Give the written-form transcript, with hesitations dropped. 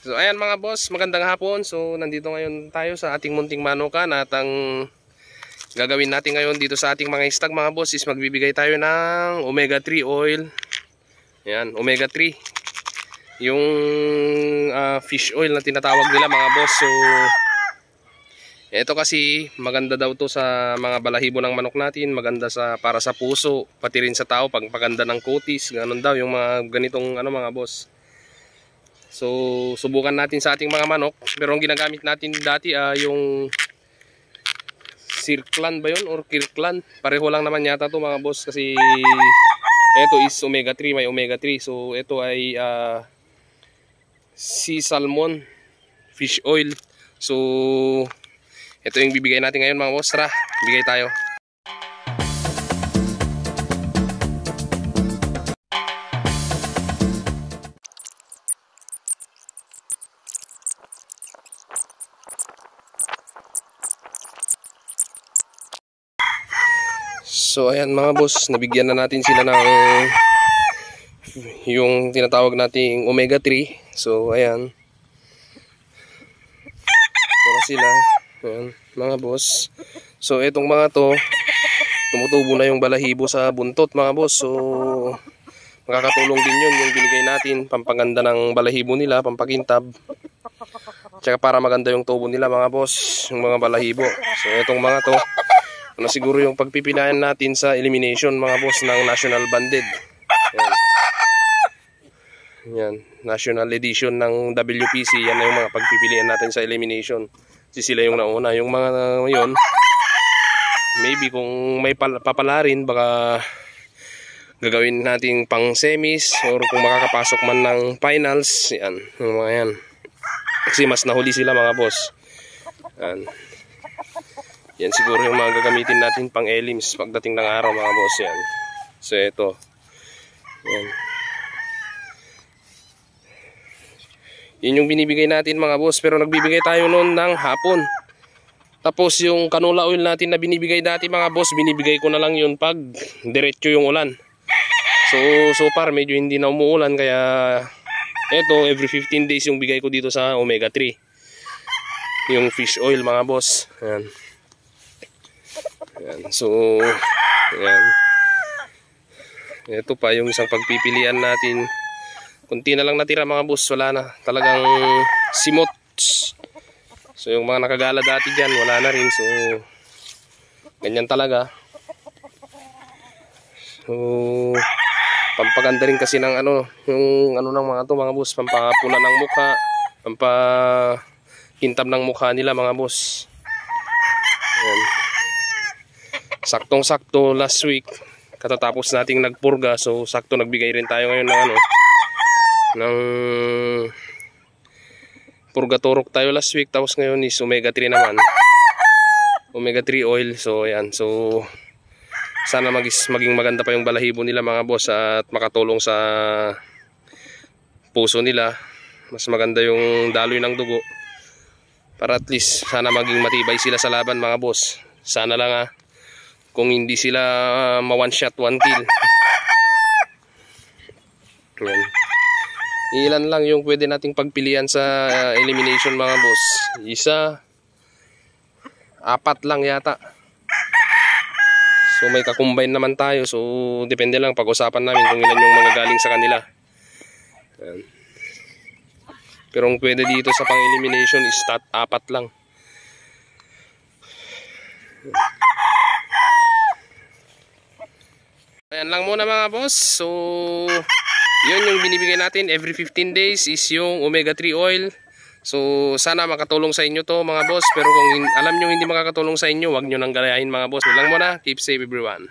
So ayan mga boss, magandang hapon. So nandito ngayon tayo sa ating munting manukan at ang gagawin natin ngayon dito sa ating mga stag mga boss is magbibigay tayo ng omega 3 oil. Ayan, omega 3. Yung fish oil na tinatawag nila mga boss. So ito kasi maganda daw to sa mga balahibo ng manok natin, maganda para sa puso, pati rin sa tao pag paganda ng kutis, ganun daw yung mga ganitong mga boss. So subukan natin sa ating mga manok, pero ang ginagamit natin dati yung Circlan ba yun or Kirkland, pareho lang naman yata to mga boss, kasi ito is omega 3, may omega 3. So ito ay sea salmon fish oil. So ito yung bibigay natin ngayon mga boss. Tara, bigay tayo. So ayan mga boss, nabigyan na natin sila ng yung tinatawag nating omega 3. So ayan, ito sila. Ayan mga boss. So etong mga to, tumutubo na yung balahibo sa buntot mga boss. So makakatulong din yun yung binigay natin, pampaganda ng balahibo nila, pampakintab, tsaka para maganda yung tubo nila mga boss, yung mga balahibo. So etong mga to, siguro yung pagpipilian natin sa elimination mga boss ng National Banded. Yan. Yan, National Edition ng WPC. Yan na yung mga pagpipilian natin sa elimination. Kasi sila yung nauna. Yung mga yun, maybe kung may papalarin, baka gagawin natin pang semis, or kung makakapasok man ng finals. Yan, yung mga yan. Kasi mas nahuli sila mga boss. Yan. Yan siguro yung mga gagamitin natin pang elims pagdating ng araw mga boss. Yan. So ito. Yan. Yan yung binibigay natin mga boss. Pero nagbibigay tayo noon ng hapon. Tapos yung canola oil natin na binibigay dati mga boss, binibigay ko na lang yun pag diretso yung ulan. So far medyo hindi na umuulan, kaya ito every 15 days yung bigay ko dito sa omega 3. Yung fish oil mga boss. Yan. Yan. So yan. Ito pa yung isang pagpipilian natin. Kunti na lang natira mga boss, wala na. Talagang simot. So yung mga nakagala dati dyan, wala na rin. So ganyan talaga. So pampaganda rin kasi ng yung ng mga to mga boss, pampapula ng mukha, pampakintab ng mukha nila mga boss. Yan. Saktong sakto last week katatapos nating nagpurga, so sakto nagbigay rin tayo ngayon ng ng purgatorok tayo last week, tapos ngayon is omega 3 naman, omega 3 oil. So ayan, so sana maging maganda pa yung balahibo nila mga boss, at makatulong sa puso nila, mas maganda yung daloy ng dugo, para at least sana maging matibay sila sa laban mga boss. Sana lang kung hindi sila ma-one shot, one kill. Yan. Ilan lang yung pwede nating pagpilian sa elimination mga boss. Isa, 4 lang yata. So may kakumbine naman tayo. So depende lang, pag-usapan namin kung ilan yung mga galing sa kanila. Yan. Pero ang pwede dito sa pang-elimination is 4 lang. Ayan lang muna mga boss. So yun yung binibigay natin every 15 days is yung omega 3 oil. So sana makatulong sa inyo to mga boss. Pero kung alam nyo hindi makakatulong sa inyo, wag nyo nang galayahin mga boss. Yun lang muna. Keep safe everyone.